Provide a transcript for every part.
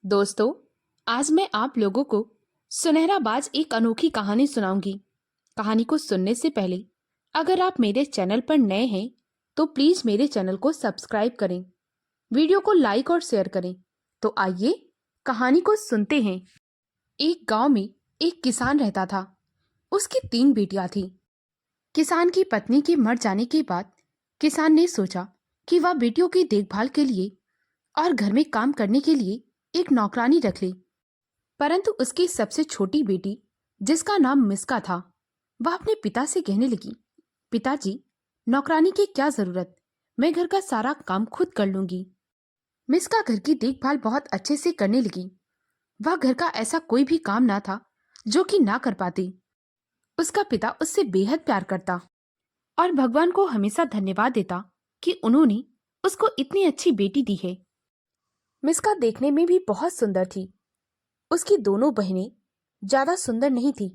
दोस्तों, आज मैं आप लोगों को सुनहरा बाज एक अनोखी कहानी सुनाऊंगी। कहानी को सुनने से पहले अगर आप मेरे चैनल पर नए हैं तो प्लीज मेरे चैनल को सब्सक्राइब करें, वीडियो को लाइक और शेयर करें। तो आइए कहानी को सुनते हैं। एक गांव में एक किसान रहता था। उसकी 3 बेटियां थीं। किसान की पत्नी के मर जाने के बाद किसान ने सोचा कि वह बेटियों की देखभाल के लिए और घर में काम करने के लिए एक नौकरानी रख ले। परंतु उसकी सबसे छोटी बेटी, जिसका नाम मिस्का था, वह अपने पिता से कहने लगी, पिताजी, नौकरानी की क्या जरूरत, मैं घर का सारा काम खुद कर लूंगी। मिस्का घर की देखभाल बहुत अच्छे से करने लगी। वह घर का ऐसा कोई भी काम ना था जो कि ना कर पाती। उसका पिता उससे बेहद प्यार करता और भगवान को हमेशा धन्यवाद देता कि उन्होंने उसको इतनी अच्छी बेटी दी है। मिस्का देखने में भी बहुत सुंदर थी। उसकी दोनों बहनें ज्यादा सुंदर नहीं थी,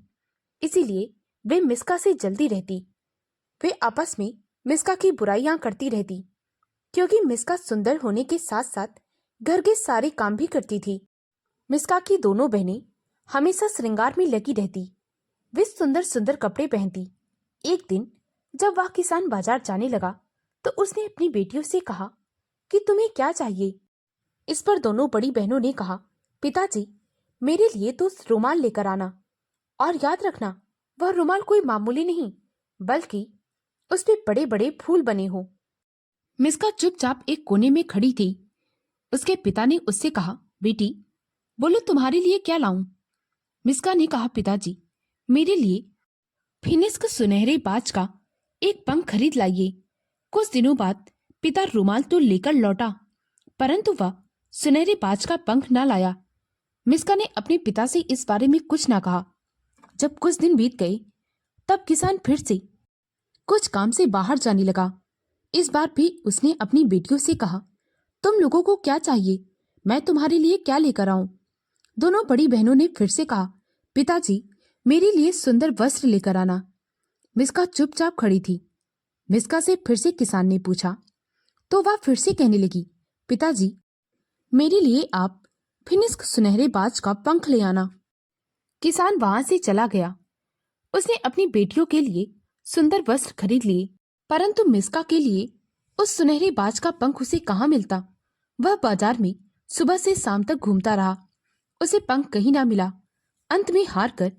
इसीलिए वे मिस्का से जल्दी रहती। वे आपस में मिस्का की बुराइयां करती रहती, क्योंकि मिस्का सुंदर होने के साथ साथ घर के सारे काम भी करती थी। मिस्का की दोनों बहनें हमेशा श्रृंगार में लगी रहती। वे सुंदर सुंदर कपड़े पहनती। एक दिन जब वह किसान बाजार जाने लगा तो उसने अपनी बेटियों से कहा कि तुम्हें क्या चाहिए। इस पर दोनों बड़ी बहनों ने कहा, पिताजी, मेरे लिए तो रुमाल लेकर आना, और याद रखना वह रुमाल कोई मामूली नहीं बल्कि उस पे बड़े बड़े फूल बने हों। मिस्का चुपचाप एक कोने में खड़ी थी। उसके पिता ने उससे कहा, बेटी, बोलो तुम्हारे लिए क्या लाऊं। मिस्का ने कहा, पिताजी, मेरे लिए फिनिस्क सुनहरे बाज का एक पंख खरीद लाइए। कुछ दिनों बाद पिता रुमाल तो लेकर लौटा, परंतु वह सुनहरे बाज का पंख न लाया। मिस्का ने अपने पिता से इस बारे में कुछ ना कहा। जब कुछ दिन बीत गए तब किसान फिर से कुछ काम से बाहर जाने लगा। इस बार भी उसने अपनी बेटियों से कहा, तुम लोगों को क्या चाहिए, मैं तुम्हारे लिए क्या लेकर आऊं। दोनों बड़ी बहनों ने फिर से कहा, पिताजी, मेरे लिए सुंदर वस्त्र लेकर आना। मिस्का चुपचाप खड़ी थी। मिस्का से फिर से किसान ने पूछा तो वह फिर से कहने लगी, पिताजी, मेरे लिए आप फिनिस्क सुनहरे बाज का पंख ले आना। किसान वहां से चला गया। उसने अपनी बेटियों के लिए सुंदर वस्त्र खरीद लिए, परंतु मिस्का के लिए उस सुनहरे बाज का पंख उसे कहाँ मिलता। वह बाजार में सुबह से शाम तक घूमता रहा, उसे पंख कहीं ना मिला। अंत में हार कर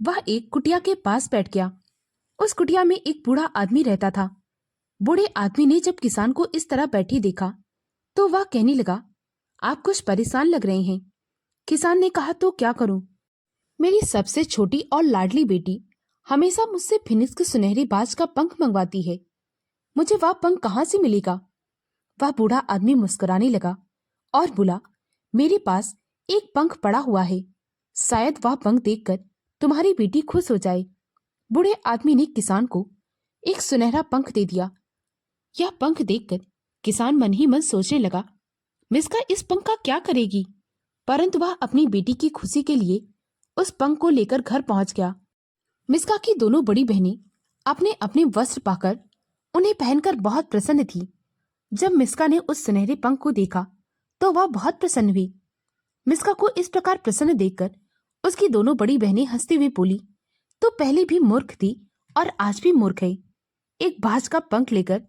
वह एक कुटिया के पास बैठ गया। उस कुटिया में एक बूढ़ा आदमी रहता था। बूढ़े आदमी ने जब किसान को इस तरह बैठी देखा तो वह कहने लगा, आप कुछ परेशान लग रहे हैं। किसान ने कहा, तो क्या करूं, मेरी सबसे छोटी और लाडली बेटी हमेशा मुझसे फिनिस्क सुनहरी बाज का पंख मंगवाती है, मुझे वह पंख कहाँ से मिलेगा। वह बूढ़ा आदमी मुस्कुराने लगा और बोला, मेरे पास एक पंख पड़ा हुआ है, शायद वह पंख देखकर तुम्हारी बेटी खुश हो जाए। बूढ़े आदमी ने किसान को एक सुनहरा पंख दे दिया। यह पंख देखकर किसान मन ही मन सोचने लगा, मिस्का इस पंख का क्या करेगी। परंतु वह अपनी बेटी की खुशी के लिए उस पंख को लेकर घर पहुंच गया। मिस्का की दोनों बड़ी बहनें अपने अपने वस्त्र पाकर उन्हें पहनकर बहुत प्रसन्न थी। जब मिस्का ने उस सुनहरे पंख को देखा तो वह बहुत प्रसन्न हुई। मिस्का को इस प्रकार प्रसन्न देखकर उसकी दोनों बड़ी बहनें हंसते हुए बोली, तो पहले भी मूर्ख थी और आज भी मूर्ख है, एक बाज का पंख लेकर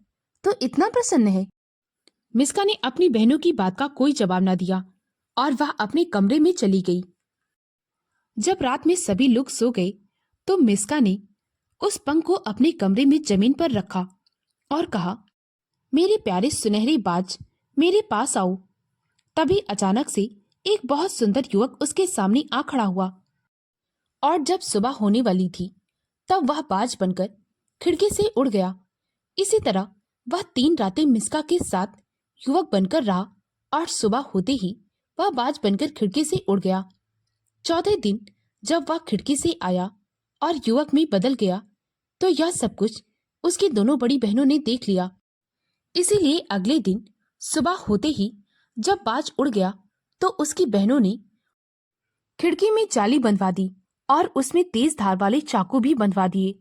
तो इतना प्रसन्न है। मिस्का ने अपनी बहनों की बात का कोई जवाब न दिया और वह अपने कमरे में चली गई। जब रात में सभी लोग सो गए तो मिस्का ने उस पंख को अपने कमरे में जमीन पर रखा और कहा, मेरे प्यारे सुनहरे बाज, मेरे पास आओ। तभी अचानक से एक बहुत सुंदर युवक उसके सामने आ खड़ा हुआ और जब सुबह होने वाली थी तब वह बाज बनकर खिड़की से उड़ गया। इसी तरह वह 3 रातें मिस्का के साथ युवक बनकर रहा और सुबह होते ही वह बाज बनकर खिड़की से उड़ गया। चौथे दिन जब वह खिड़की से आया और युवक में बदल गया तो यह सब कुछ उसकी दोनों बड़ी बहनों ने देख लिया। इसीलिए अगले दिन सुबह होते ही जब बाज उड़ गया तो उसकी बहनों ने खिड़की में जाली बंधवा दी और उसमें तेज धार वाले चाकू भी बंधवा दिए।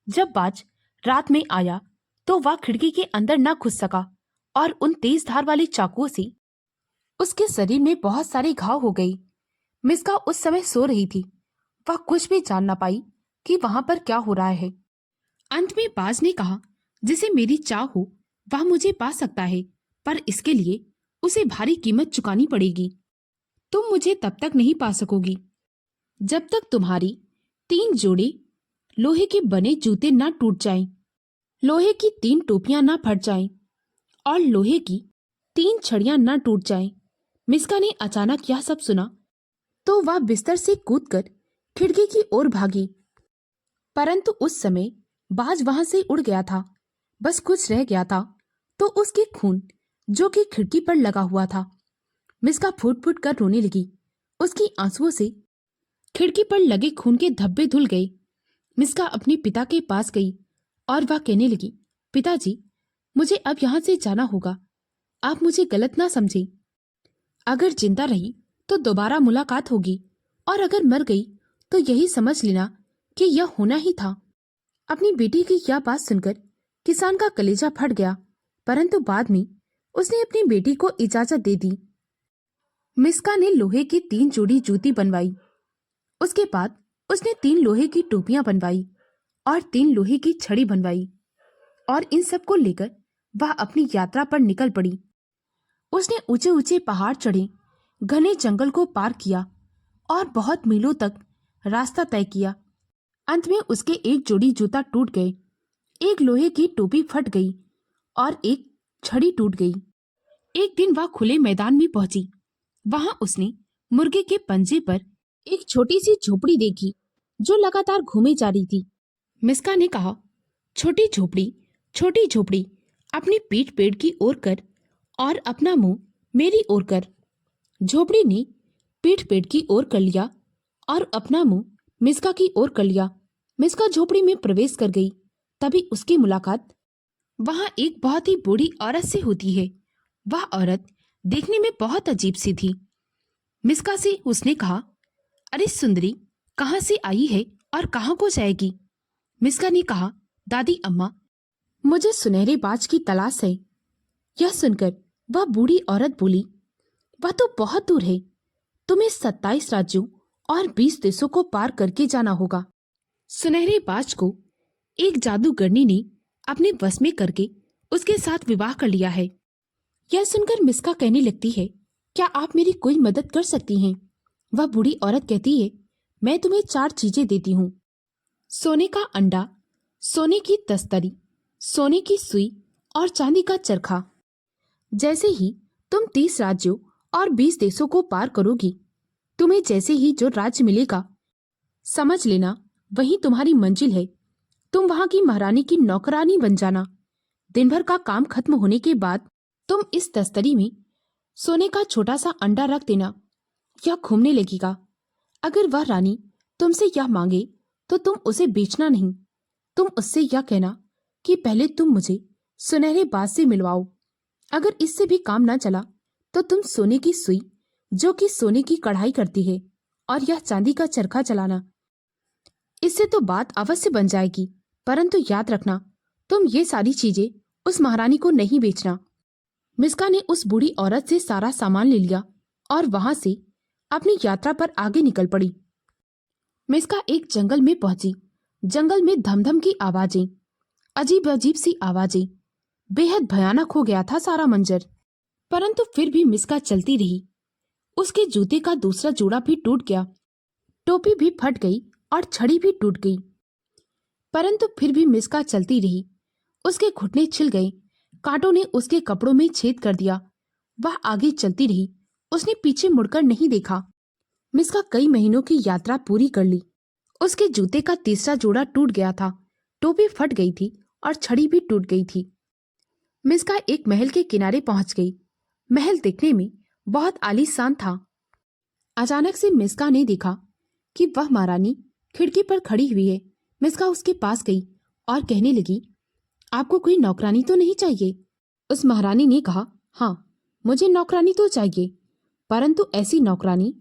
जब बाज रात में आया तो वह खिड़की के अंदर न घुस सका और उन तेज धार वाले चाकुओं से उसके शरीर में बहुत सारे घाव हो गए। मिस्का उस समय सो रही थी। वह कुछ भी जान ना पाई कि वहां पर क्या हो रहा है। अंत में बाज ने कहा, जिसे मेरी चाह हो वह मुझे पा सकता है, पर इसके लिए उसे भारी कीमत चुकानी पड़ेगी। तुम मुझे तब तक नहीं पा सकोगी जब तक तुम्हारी 3 जोड़े लोहे के बने जूते ना टूट जाएं, लोहे की 3 टोपियां ना फट जाएं और लोहे की 3 छड़ियां ना टूट जाएं। मिस्का ने अचानक यह सब सुना तो वह बिस्तर से कूदकर खिड़की की ओर भागी, परंतु उस समय बाज वहां से उड़ गया था। बस कुछ रह गया था तो उसके खून जो कि खिड़की पर लगा हुआ था। मिस्का फूट फूट कर रोने लगी। उसकी आंसुओं से खिड़की पर लगे खून के धब्बे धुल गए। मिस्का अपने पिता के पास गई और वह कहने लगी, पिताजी, मुझे अब यहाँ से जाना होगा। आप मुझे गलत ना समझें। अगर जिंदा रही तो दोबारा मुलाकात होगी और अगर मर गई तो यही समझ लेना कि यह होना ही था। अपनी बेटी की यह बात सुनकर किसान का कलेजा फट गया, परंतु बाद में उसने अपनी बेटी को इजाजत दे दी। मिस्का ने लोहे की 3 जोड़ी जूती बनवाई। उसके बाद उसने 3 लोहे की टोपियां बनवाई और 3 लोहे की छड़ी बनवाई और इन सब को लेकर वह अपनी यात्रा पर निकल पड़ी। उसने ऊंचे ऊंचे पहाड़ चढ़े, घने जंगल को पार किया और बहुत मीलों तक रास्ता तय किया। अंत में उसके 1 जोड़ी जूता टूट गए, 1 लोहे की टोपी फट गई और 1 छड़ी टूट गई। एक दिन वह खुले मैदान में पहुंची। वहां उसने मुर्गे के पंजे पर एक छोटी सी झोपड़ी देखी जो लगातार घूमे जा रही थी। मिस्का ने कहा, छोटी झोपड़ी, अपनी पीठ पेड़ की ओर कर और अपना मुंह मेरी ओर कर। झोपड़ी ने पीठ पेड़ की ओर कर लिया और अपना मुंह मिस्का की ओर कर लिया। मिस्का झोपड़ी में प्रवेश कर गई। तभी उसकी मुलाकात वहां एक बहुत ही बूढ़ी औरत से होती है। वह औरत देखने में बहुत अजीब सी थी। मिस्का से उसने कहा, अरे सुंदरी, कहाँ से आई है और कहाँ को जाएगी? मिस्का ने कहा, दादी अम्मा, मुझे सुनहरे बाज की तलाश है। यह सुनकर वह बूढ़ी औरत बोली, वह तो बहुत दूर है। तुम्हें 27 राज्यों और 20 देशों को पार करके जाना होगा। सुनहरे बाज को एक जादूगरनी ने अपने वश में करके उसके साथ विवाह कर लिया है। यह सुनकर मिस्का कहने लगती है, क्या आप मेरी कोई मदद कर सकती हैं? वह बूढ़ी औरत कहती है, मैं तुम्हें 4 चीजें देती हूँ। सोने का अंडा, सोने की तस्तरी, सोने की सुई और चांदी का चरखा। जैसे ही तुम 30 राज्यों और 20 देशों को पार करोगी, तुम्हें जैसे ही जो राज्य मिलेगा, समझ लेना वही तुम्हारी मंजिल है। तुम वहां की महारानी की नौकरानी बन जाना। दिन भर का काम खत्म होने के बाद तुम इस तस्तरी में सोने का छोटा सा अंडा रख देना। यह घूमने लगेगा। अगर वह रानी तुमसे यह मांगे तो तुम उसे बेचना नहीं। तुम उससे यह कहना कि पहले तुम मुझे सुनहरे बाज से मिलवाओ। अगर इससे भी काम ना चला तो तुम सोने की सुई जो कि सोने की कढ़ाई करती है और यह चांदी का चरखा चलाना। इससे तो बात अवश्य बन जाएगी, परंतु याद रखना, तुम ये सारी चीजें उस महारानी को नहीं बेचना। मिस्का ने उस बूढ़ी औरत से सारा सामान ले लिया और वहां से अपनी यात्रा पर आगे निकल पड़ी। मिस्का एक जंगल में पहुंची। जंगल में धमधम की आवाजें, अजीब अजीब सी आवाजें, बेहद भयानक हो गया था सारा मंजर। परंतु फिर भी मिस्का चलती रही। उसके जूते का दूसरा जोड़ा भी टूट गया, टोपी भी फट गई और छड़ी भी टूट गई, परंतु फिर भी मिस्का चलती रही। उसके घुटने छिल गए, कांटों ने उसके कपड़ों में छेद कर दिया। वह आगे चलती रही, उसने पीछे मुड़कर नहीं देखा। मिस्का कई महीनों की यात्रा पूरी कर ली। उसके जूते का तीसरा जोड़ा टूट गया था, टोपी फट गई थी और छड़ी भी टूट गई थी। मिस्का एक महल के किनारे पहुंच गई। महल दिखने में बहुत आलीशान था। अचानक से मिस्का ने देखा कि वह महारानी खिड़की पर खड़ी हुई है। मिस्का उसके पास गई और कहने लगी, आपको कोई नौकरानी तो नहीं चाहिए? उस महारानी ने कहा, हाँ, मुझे नौकरानी तो चाहिए, परंतु ऐसी नौकरानी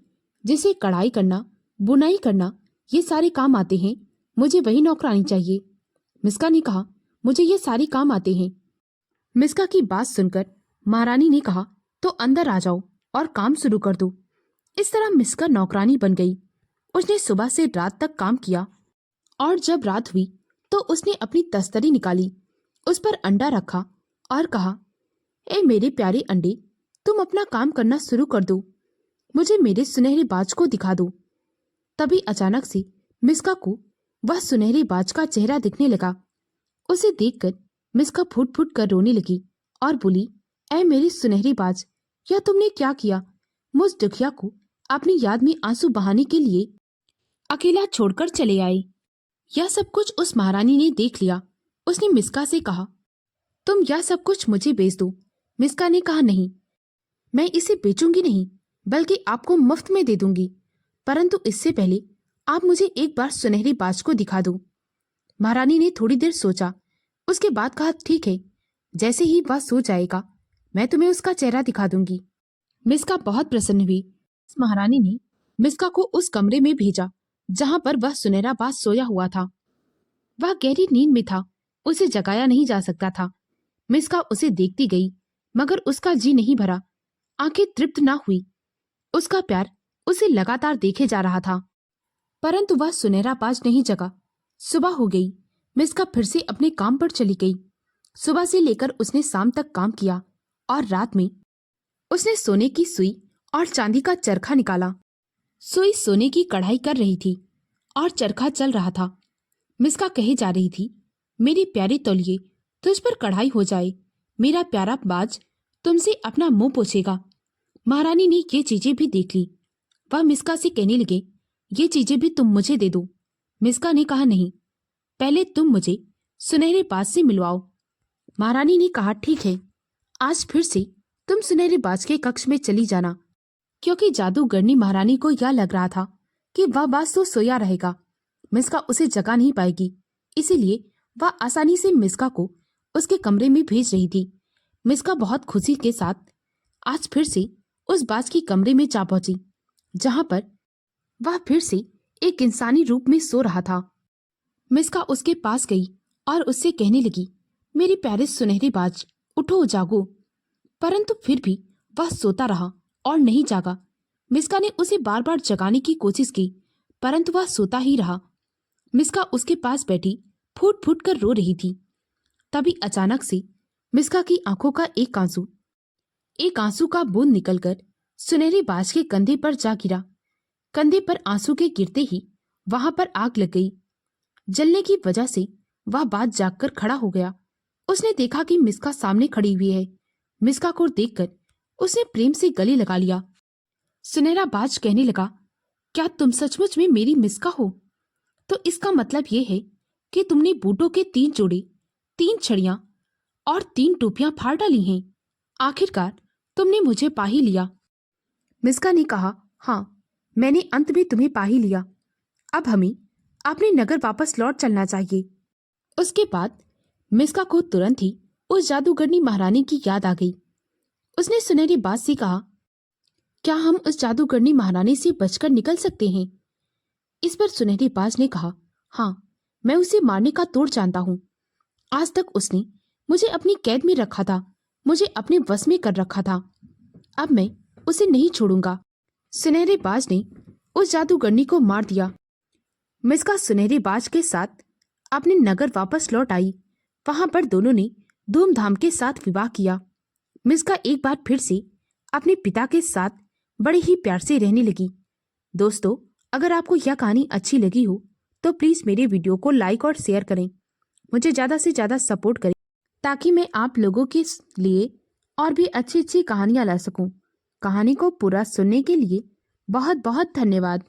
जिसे कढ़ाई करना, बुनाई करना ये सारे काम आते हैं, मुझे वही नौकरानी चाहिए। मिस्का ने कहा, मुझे ये सारे काम आते हैं। मिस्का की बात सुनकर महारानी ने कहा, तो अंदर आ जाओ। और काम शुरू कर दूं। इस तरह मिस्का नौकरानी बन गई। उसने सुबह से रात तक काम किया और जब रात हुई तो उसने अपनी तस्तरी निकाली, उस पर अंडा रखा और कहा, ए मेरे प्यारे अंडे, तुम अपना काम करना शुरू कर दो, मुझे मेरे सुनहरे बाज को दिखा दो। तभी अचानक से मिस्का को वह सुनहरे बाज का चेहरा दिखने लगा। उसे देखकर मिस्का फूट फूट कर रोने लगी और बोली, ऐ मेरी सुनहरी बाज, यह तुमने क्या किया? मुझ दुखिया को अपनी याद में आंसू बहाने के लिए अकेला छोड़कर चले आए। यह सब कुछ उस महारानी ने देख लिया। उसने मिस्का से कहा, तुम यह सब कुछ मुझे बेच दो। मिस्का ने कहा, नहीं, मैं इसे बेचूंगी नहीं, बल्कि आपको मुफ्त में दे दूंगी, परंतु इससे पहले आप मुझे एक बार सुनहरी बाज को दिखा दो। महारानी ने थोड़ी देर सोचा, उसके बाद कहा, ठीक है, जैसे ही वह सो जाएगा मैं तुम्हें उसका चेहरा दिखा दूंगी। मिस्का बहुत प्रसन्न हुई। महारानी ने मिस्का को उस कमरे में भेजा जहां पर वह सुनहरा बाज सोया हुआ था। वह गहरी नींद में था, उसे जगाया नहीं जा सकता था। मिस्का उसे देखती गई, मगर उसका जी नहीं भरा, आंखें तृप्त ना हुई। उसका प्यार उसे लगातार देखे जा रहा था, परंतु वह सुनहरा बाज नहीं जगा। सुबह हो गई। मिस्का फिर से अपने काम पर चली गई। सुबह से लेकर उसने शाम तक काम किया और रात में उसने सोने की सुई और चांदी का चरखा निकाला। सुई सोने की कढ़ाई कर रही थी और चरखा चल रहा था। मिस्का कहे जा रही थी, मेरे प्यारे तौलिए, तुझ पर कढ़ाई हो जाए, मेरा प्यारा बाज तुमसे अपना मुंह पोछेगा। महारानी ने ये चीजें भी देख ली। वह मिस्का से कहने लगे, ये चीजें भी तुम मुझे दे दो। मिस्का ने कहा, नहीं, पहले तुम मुझे सुनहरे बाज से मिलवाओ। महारानी ने कहा, ठीक है, आज फिर से तुम सुनहरे बाज के कक्ष में चली जाना, क्योंकि जादूगरनी महारानी को यह लग रहा था कि वह बाज तो सोया रहेगा, मिस्का उसे जगा नहीं पाएगी, इसीलिए वह आसानी से मिस्का को उसके कमरे में भेज रही थी। मिस्का बहुत खुशी के साथ आज फिर से उस बाज की कमरे में जा पहुंची, जहां पर वह फिर से एक इंसानी रूप में सो रहा था। मिस्का उसके पास गई और उससे कहने लगी, मेरे प्यारे सुनहरे बाज, उठो जागो। परंतु फिर भी वह सोता रहा और नहीं जागा। मिस्का ने उसे बार बार जगाने की कोशिश की, परंतु वह सोता ही रहा। मिस्का उसके पास बैठी फूट फूट कर रो रही थी। तभी अचानक से मिस्का की आंखों का एक आंसू का बूंद निकलकर सुनहरे बाज के कंधे पर जा गिरा। कंधे पर आंसू के गिरते ही वहां पर आग लग गई। जलने की वजह से वह बाज जागकर खड़ा हो गया। उसने देखा कि मिस्का सामने खड़ी हुई है। मिस्का को देखकर उसने प्रेम से गले लगा लिया। सुनहरा बाज कहने लगा, क्या तुम सचमुच में मेरी मिस्का हो? तो इसका मतलब यह है कि तुमने बूटों के 3 जोड़े, 3 छड़ियां और 3 टोपियां फाड़ डाली हैं। आखिरकार तुमने मुझे पा ही लिया। मिस्का ने कहा, हाँ, मैंने अंत में तुम्हें पा ही लिया। अब हमें अपने नगर वापस लौट चलना चाहिए। उसके बाद मिस्का को तुरंत ही उस जादूगरनी महारानी की याद आ गई। उसने सुनहरे बाज से कहा, क्या हम उस जादूगरनी महारानी से बचकर निकल सकते हैं? इस पर सुनहरे बाज ने कहा, हाँ, मैं उसे मारने का तोड़ जानता हूँ। आज तक उसने मुझे अपनी कैद में रखा था, मुझे अपने वश में कर रखा था। अब मैं उसे नहीं छोड़ूंगा। सुनहरे बाज ने उस जादूगरनी को मार दिया। मिस्का सुनहरे बाज के साथ अपने नगर वापस लौट आई। वहां पर दोनों ने धूमधाम के साथ विवाह किया। मिस्का एक बार फिर से अपने पिता के साथ बड़े ही प्यार से रहने लगी। दोस्तों, अगर आपको यह कहानी अच्छी लगी हो तो प्लीज़ मेरे वीडियो को लाइक और शेयर करें, मुझे ज़्यादा से ज़्यादा सपोर्ट करें, ताकि मैं आप लोगों के लिए और भी अच्छी अच्छी कहानियाँ ला सकूं। कहानी को पूरा सुनने के लिए बहुत बहुत धन्यवाद।